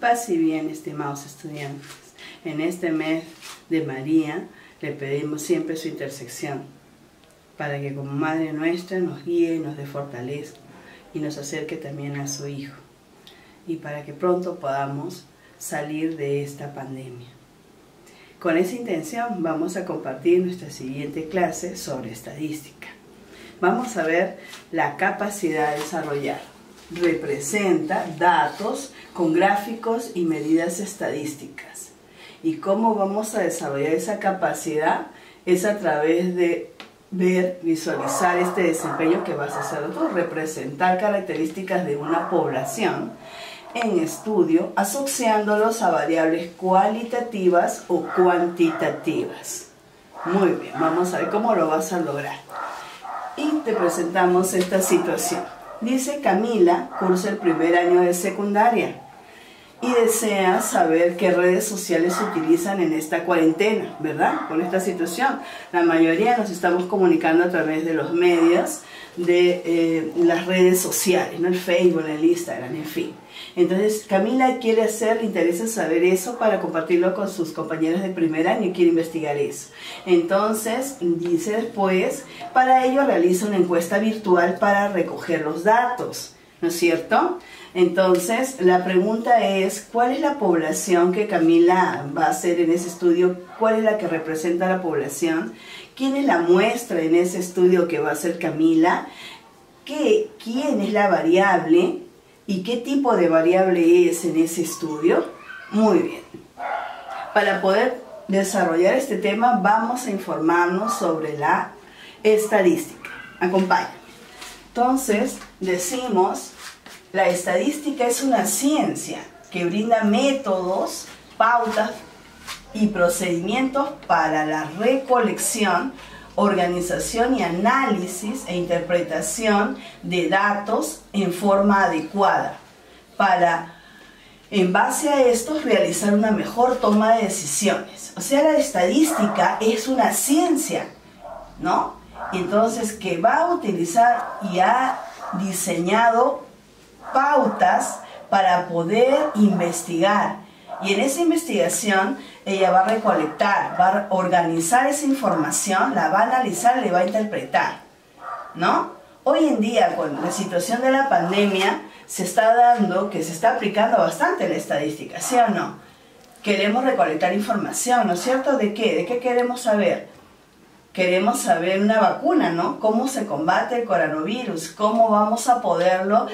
Paz y bien, estimados estudiantes. En este mes de María le pedimos siempre su intersección para que como Madre nuestra nos guíe, nos dé fortaleza y nos acerque también a su Hijo, y para que pronto podamos salir de esta pandemia. Con esa intención vamos a compartir nuestra siguiente clase sobre estadística. Vamos a ver la capacidad de desarrollar. Representa datos con gráficos y medidas estadísticas. ¿Y cómo vamos a desarrollar esa capacidad? Es a través de ver, visualizar este desempeño que vas a hacer tú, representar características de una población en estudio, asociándolos a variables cualitativas o cuantitativas. Muy bien, vamos a ver cómo lo vas a lograr. Y te presentamos esta situación. Dice: Camila cursa el primer año de secundaria y desea saber qué redes sociales se utilizan en esta cuarentena, ¿verdad? Con esta situación, la mayoría nos estamos comunicando a través de los medios, de las redes sociales, ¿no? El Facebook, el Instagram, en fin. Entonces, Camila le interesa saber eso para compartirlo con sus compañeros de primer año y quiere investigar eso. Entonces, dice después, para ello realiza una encuesta virtual para recoger los datos, ¿no es cierto? Entonces, la pregunta es, ¿cuál es la población que Camila va a hacer en ese estudio? ¿Cuál es la que representa a la población? ¿Quién es la muestra en ese estudio que va a hacer Camila? ¿Quién es la variable? ¿Y qué tipo de variable es en ese estudio? Muy bien. Para poder desarrollar este tema, vamos a informarnos sobre la estadística. Acompáñame. Entonces, decimos: la estadística es una ciencia que brinda métodos, pautas y procedimientos para la recolección, organización y análisis e interpretación de datos en forma adecuada, para, en base a estos, realizar una mejor toma de decisiones. O sea, la estadística es una ciencia, ¿no? Entonces, que va a utilizar y ha diseñado pautas para poder investigar. Y en esa investigación ella va a recolectar, va a organizar esa información, la va a analizar, le va a interpretar, ¿no? Hoy en día, con la situación de la pandemia, se está dando que se está aplicando bastante la estadística, ¿sí o no? Queremos recolectar información, ¿no es cierto? ¿De qué? ¿De qué queremos saber? Queremos saber una vacuna, ¿no? ¿Cómo se combate el coronavirus? ¿Cómo vamos a poderlo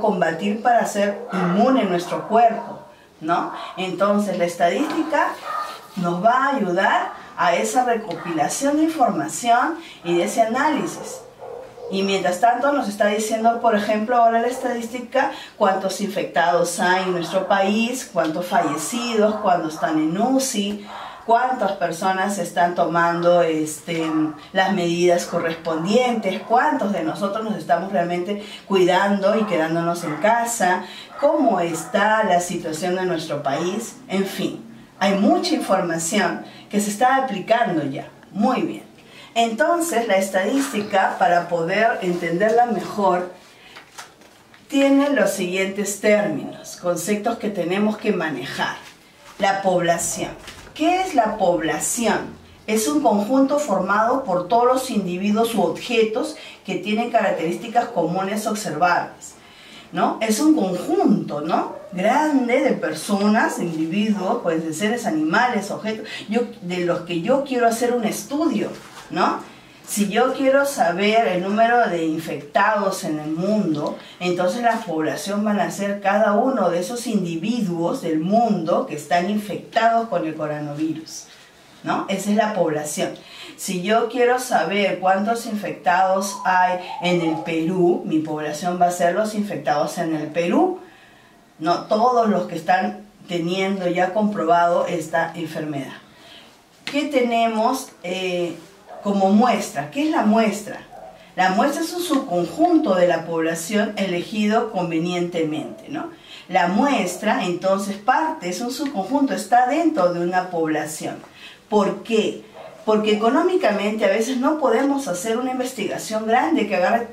combatir para ser inmune nuestro cuerpo, ¿no? Entonces, la estadística nos va a ayudar a esa recopilación de información y de ese análisis. Y mientras tanto nos está diciendo, por ejemplo, ahora la estadística, cuántos infectados hay en nuestro país, cuántos fallecidos, cuántos están en UCI, cuántas personas están tomando las medidas correspondientes, cuántos de nosotros nos estamos realmente cuidando y quedándonos en casa, cómo está la situación de nuestro país, en fin. Hay mucha información que se está aplicando ya. Muy bien. Entonces, la estadística, para poder entenderla mejor, tiene los siguientes términos, conceptos que tenemos que manejar. La población. ¿Qué es la población? Es un conjunto formado por todos los individuos u objetos que tienen características comunes observables, ¿no? Es un conjunto, ¿no?, grande de personas, de individuos, pueden ser seres, animales, objetos, de los que yo quiero hacer un estudio, ¿no? Si yo quiero saber el número de infectados en el mundo, entonces la población van a ser cada uno de esos individuos del mundo que están infectados con el coronavirus, ¿no? Esa es la población. Si yo quiero saber cuántos infectados hay en el Perú, mi población va a ser los infectados en el Perú, no todos los que están teniendo ya comprobado esta enfermedad. ¿Qué tenemos como muestra? ¿Qué es la muestra? La muestra es un subconjunto de la población elegido convenientemente, ¿no? La muestra, entonces, es un subconjunto, está dentro de una población. ¿Por qué? Porque económicamente a veces no podemos hacer una investigación grande que agarre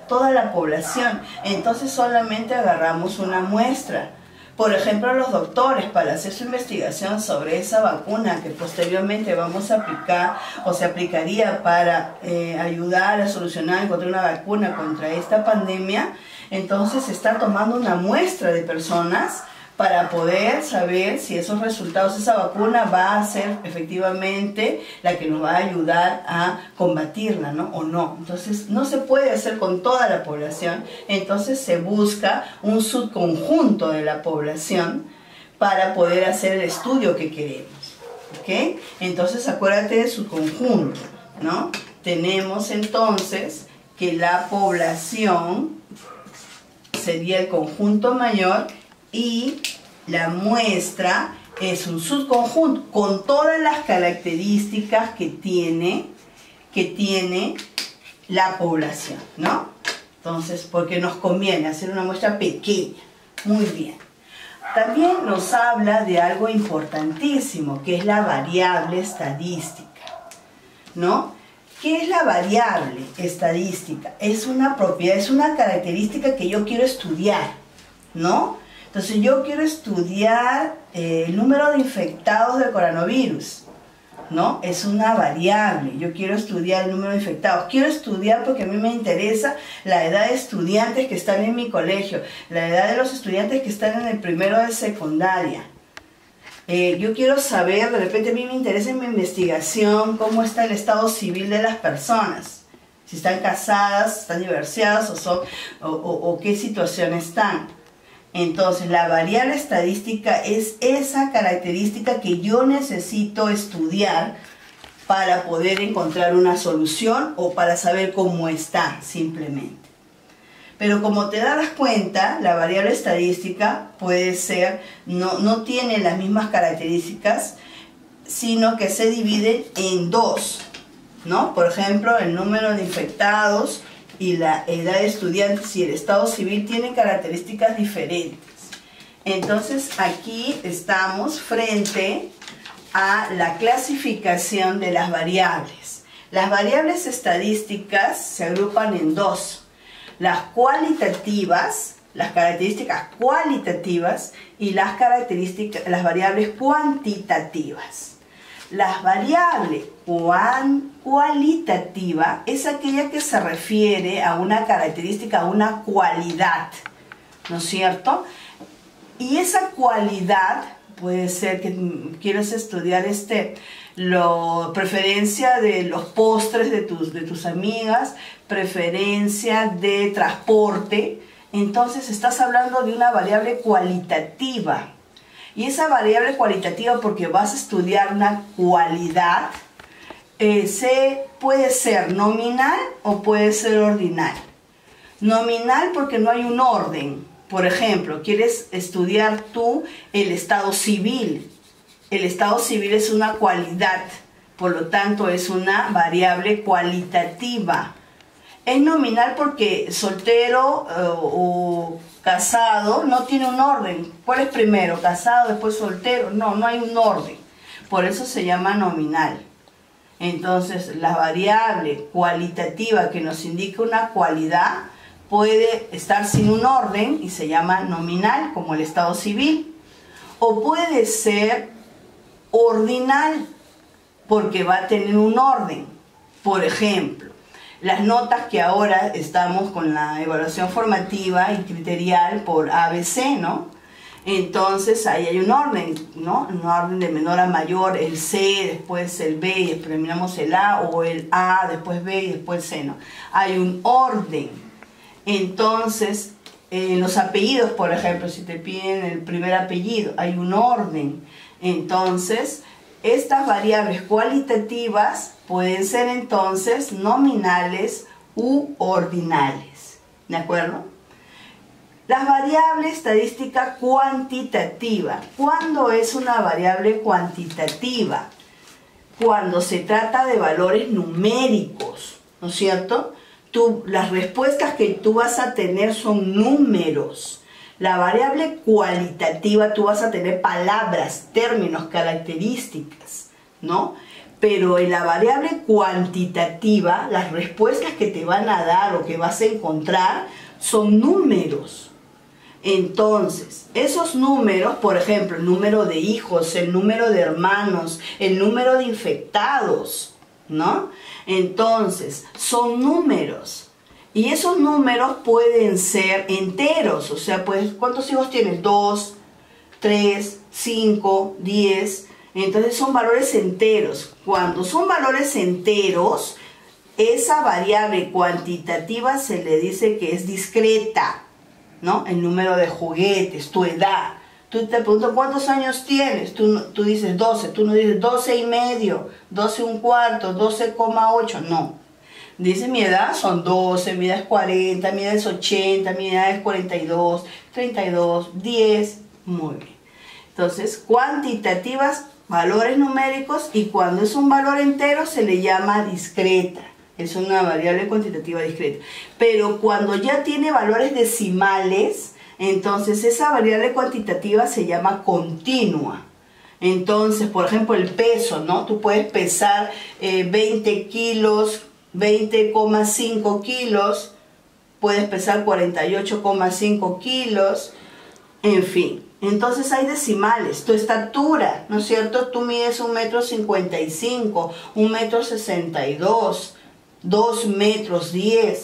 toda la población. Entonces solamente agarramos una muestra. Por ejemplo, los doctores, para hacer su investigación sobre esa vacuna que posteriormente vamos a aplicar o se aplicaría para ayudar a solucionar, encontrar una vacuna contra esta pandemia, entonces se está tomando una muestra de personas para poder saber si esos resultados, esa vacuna va a ser efectivamente la que nos va a ayudar a combatirla, ¿no? O no. Entonces no se puede hacer con toda la población, entonces se busca un subconjunto de la población para poder hacer el estudio que queremos, ¿ok? Entonces acuérdate de subconjunto, ¿no? Tenemos entonces que la población sería el conjunto mayor y la muestra es un subconjunto con todas las características que tiene la población, ¿no? Entonces, porque nos conviene hacer una muestra pequeña. Muy bien. También nos habla de algo importantísimo, que es la variable estadística, ¿no? ¿Qué es la variable estadística? Es una propiedad, es una característica que yo quiero estudiar, ¿no? Entonces yo quiero estudiar el número de infectados del coronavirus, ¿no? Es una variable. Yo quiero estudiar el número de infectados. Quiero estudiar porque a mí me interesa la edad de estudiantes que están en mi colegio, la edad de los estudiantes que están en el primero de secundaria. Yo quiero saber, de repente a mí me interesa en mi investigación cómo está el estado civil de las personas. Si están casadas, están divorciadas o qué situación están. Entonces, la variable estadística es esa característica que yo necesito estudiar para poder encontrar una solución o para saber cómo está, simplemente. Pero como te das cuenta, la variable estadística puede ser, no tiene las mismas características, sino que se divide en dos, ¿no? Por ejemplo, el número de infectados y la edad de estudiantes y el estado civil tienen características diferentes. Entonces aquí estamos frente a la clasificación de las variables. Las variables estadísticas se agrupan en dos: las cualitativas, las características cualitativas, y las variables cuantitativas. La variable cualitativa es aquella que se refiere a una característica, a una cualidad, ¿no es cierto? Y esa cualidad puede ser que quieras estudiar preferencia de los postres de tus amigas, preferencia de transporte. Entonces estás hablando de una variable cualitativa. Y esa variable cualitativa, porque vas a estudiar una cualidad, puede ser nominal o puede ser ordinal. Nominal porque no hay un orden. Por ejemplo, quieres estudiar tú el estado civil. El estado civil es una cualidad, por lo tanto es una variable cualitativa. Es nominal porque soltero o casado no tiene un orden. ¿Cuál es primero? ¿Casado, después soltero? No hay un orden. Por eso se llama nominal. Entonces, la variable cualitativa que nos indica una cualidad puede estar sin un orden y se llama nominal, como el estado civil. O puede ser ordinal, porque va a tener un orden. Por ejemplo, las notas que ahora estamos con la evaluación formativa y criterial por ABC, ¿no? Entonces ahí hay un orden, ¿no? Un orden de menor a mayor, el C, después el B, y después terminamos el A, o el A, después B y después C, ¿no? Hay un orden. Entonces, los apellidos, por ejemplo, si te piden el primer apellido, hay un orden. Entonces, estas variables cualitativas pueden ser entonces nominales u ordinales, ¿de acuerdo? Las variables estadística cuantitativa. ¿Cuándo es una variable cuantitativa? Cuando se trata de valores numéricos, ¿no es cierto? Las respuestas que tú vas a tener son números. La variable cualitativa, tú vas a tener palabras, términos, características, ¿no? Pero en la variable cuantitativa, las respuestas que te van a dar o que vas a encontrar son números. Entonces, esos números, por ejemplo, el número de hijos, el número de hermanos, el número de infectados, ¿no? Entonces, son números. Y esos números pueden ser enteros. O sea, pues, ¿cuántos hijos tienes? 2, 3, 5, 10. Entonces son valores enteros. Cuando son valores enteros, esa variable cuantitativa se le dice que es discreta, ¿no? El número de juguetes, tu edad. Tú te preguntas, ¿cuántos años tienes? Tú dices 12, tú no dices 12 y medio, 12 un cuarto, 12,8, no. Dice mi edad son 12, mi edad es 40, mi edad es 80, mi edad es 42, 32, 10, muy bien. Entonces, cuantitativas, valores numéricos, y cuando es un valor entero se le llama discreta. Es una variable cuantitativa discreta. Pero cuando ya tiene valores decimales, entonces esa variable cuantitativa se llama continua. Entonces, por ejemplo, el peso, ¿no? Tú puedes pesar 20 kilos, 20,5 kilos, puedes pesar 48,5 kilos, en fin. Entonces hay decimales. Tu estatura, ¿no es cierto? Tú mides 1,55 m, 1,62 m, 2,10 m,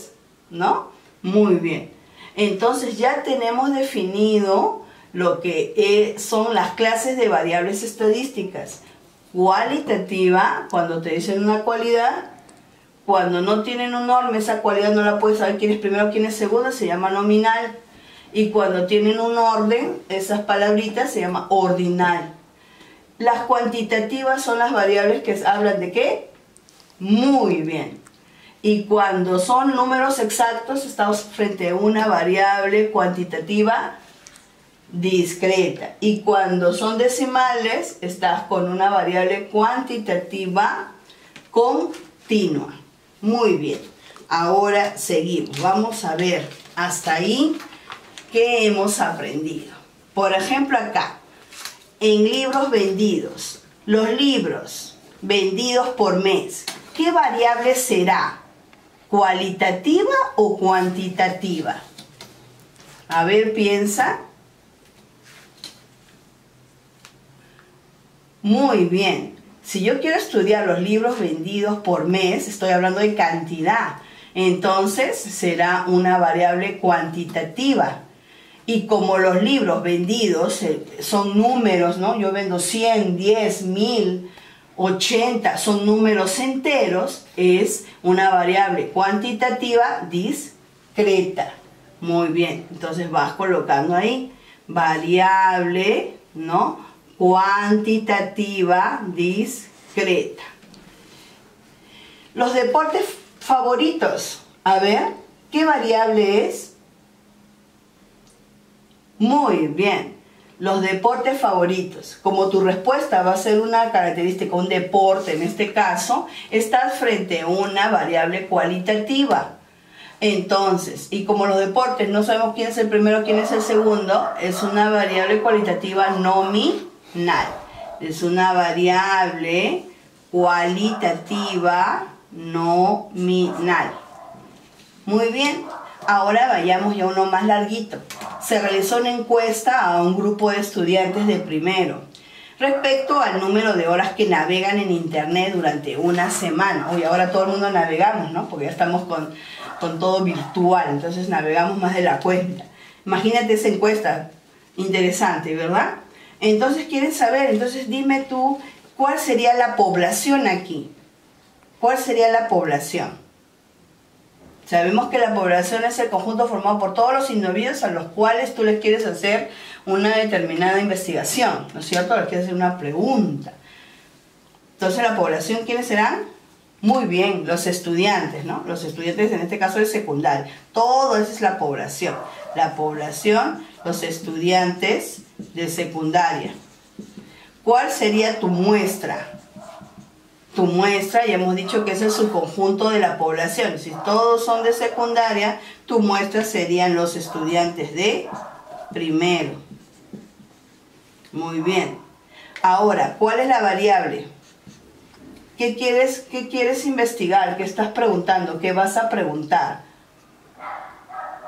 ¿no? Muy bien. Entonces ya tenemos definido lo que son las clases de variables estadísticas. Cualitativa, cuando te dicen una cualidad. Cuando no tienen un norma, esa cualidad no la puedes saber quién es primero, quién es segundo, se llama nominal. Y cuando tienen un orden, esas palabritas se llama ordinal. Las cuantitativas son las variables que hablan de ¿qué? Muy bien. Y cuando son números exactos, estamos frente a una variable cuantitativa discreta. Y cuando son decimales, estás con una variable cuantitativa continua. Muy bien. Ahora seguimos. Vamos a ver hasta ahí qué hemos aprendido. Por ejemplo, acá, en libros vendidos. Los libros vendidos por mes. ¿Qué variable será? ¿Cualitativa o cuantitativa? A ver, piensa. Muy bien. Si yo quiero estudiar los libros vendidos por mes, estoy hablando de cantidad. Entonces será una variable cuantitativa. Y como los libros vendidos son números, ¿no? Yo vendo 100, 10, 1000, 80, son números enteros, es una variable cuantitativa discreta. Muy bien, entonces vas colocando ahí variable, ¿no? Cuantitativa discreta. Los deportes favoritos. A ver, ¿qué variable es? Muy bien. Los deportes favoritos. Como tu respuesta va a ser una característica, un deporte en este caso, estás frente a una variable cualitativa. Entonces, y como los deportes no sabemos quién es el primero, quién es el segundo, es una variable cualitativa nominal. Es una variable cualitativa nominal. Muy bien. Ahora vayamos ya uno más larguito. Se realizó una encuesta a un grupo de estudiantes de primero respecto al número de horas que navegan en internet durante una semana. Hoy ahora todo el mundo navegamos, ¿no? Porque ya estamos con todo virtual, entonces navegamos más de la cuenta. Imagínate esa encuesta, interesante, ¿verdad? Entonces quieren saber, entonces dime tú, ¿cuál sería la población aquí? ¿Cuál sería la población? Sabemos que la población es el conjunto formado por todos los individuos a los cuales tú les quieres hacer una determinada investigación, ¿no es cierto? Les quieres hacer una pregunta. Entonces, ¿la población quiénes serán? Muy bien, los estudiantes, ¿no? Los estudiantes en este caso de secundaria. Todo eso es la población. La población, los estudiantes de secundaria. ¿Cuál sería tu muestra? Tu muestra, ya hemos dicho que es el subconjunto de la población. Si todos son de secundaria, tu muestra serían los estudiantes de primero. Muy bien. Ahora, ¿cuál es la variable? ¿Qué quieres investigar? ¿Qué estás preguntando? ¿Qué vas a preguntar?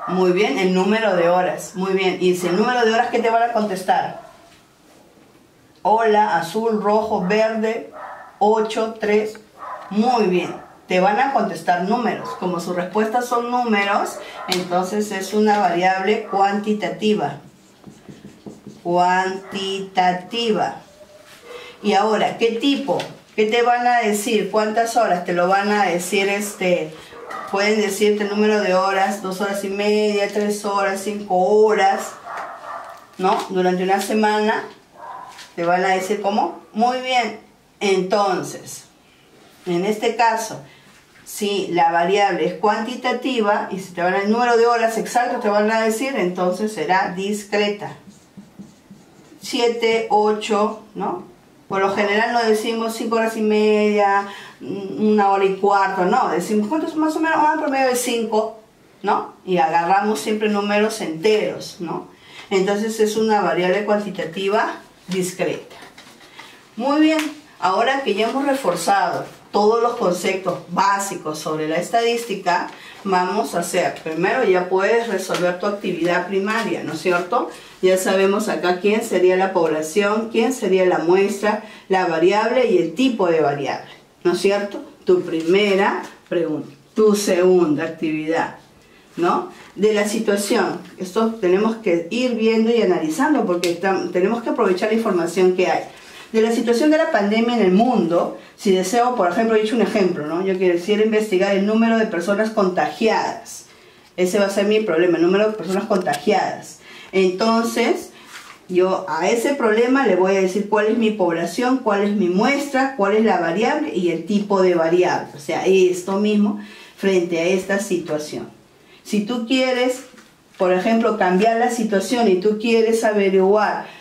Muy bien, el número de horas. Muy bien. ¿Y si el número de horas qué te van a contestar? Hola, azul, rojo, verde, 8, 3. Muy bien. Te van a contestar números. Como sus respuestas son números, entonces es una variable cuantitativa. Cuantitativa. Y ahora, ¿qué tipo? ¿Qué te van a decir? ¿Cuántas horas? Te lo van a decir, pueden decirte el número de horas, 2 horas y media, 3 horas, 5 horas, ¿no? Durante una semana te van a decir cómo. Muy bien. Entonces, en este caso, si la variable es cuantitativa y si te van a el número de horas exacto te van a decir, entonces será discreta. 7, 8, ¿no? Por lo general no decimos 5 horas y media, 1 hora y cuarto, no, decimos ¿cuántos más o menos? Un promedio de 5, ¿no? Y agarramos siempre números enteros, ¿no? Entonces es una variable cuantitativa discreta. Muy bien, ahora que ya hemos reforzado todos los conceptos básicos sobre la estadística, vamos a hacer, primero ya puedes resolver tu actividad primaria, ¿no es cierto? Ya sabemos acá quién sería la población, quién sería la muestra, la variable y el tipo de variable, ¿no es cierto? Tu primera pregunta, tu segunda actividad, ¿no? De la situación, esto tenemos que ir viendo y analizando porque tenemos que aprovechar la información que hay. De la situación de la pandemia en el mundo, si deseo, por ejemplo, he dicho un ejemplo, ¿no? Yo quisiera investigar el número de personas contagiadas. Ese va a ser mi problema, el número de personas contagiadas. Entonces, yo a ese problema le voy a decir cuál es mi población, cuál es mi muestra, cuál es la variable y el tipo de variable. O sea, esto mismo frente a esta situación. Si tú quieres, por ejemplo, cambiar la situación y tú quieres averiguar,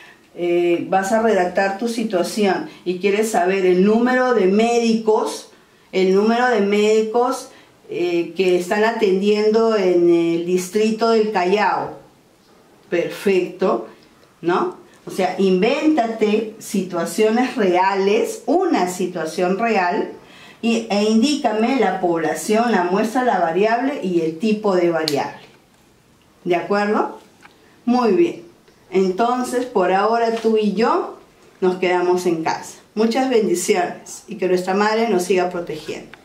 vas a redactar tu situación y quieres saber el número de médicos, que están atendiendo en el distrito del Callao. Perfecto, ¿no? O sea, invéntate situaciones reales, una situación real, e indícame la población, la muestra, la variable y el tipo de variable. ¿De acuerdo? Muy bien. Entonces, por ahora tú y yo nos quedamos en casa. Muchas bendiciones y que nuestra Madre nos siga protegiendo.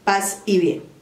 Paz y bien.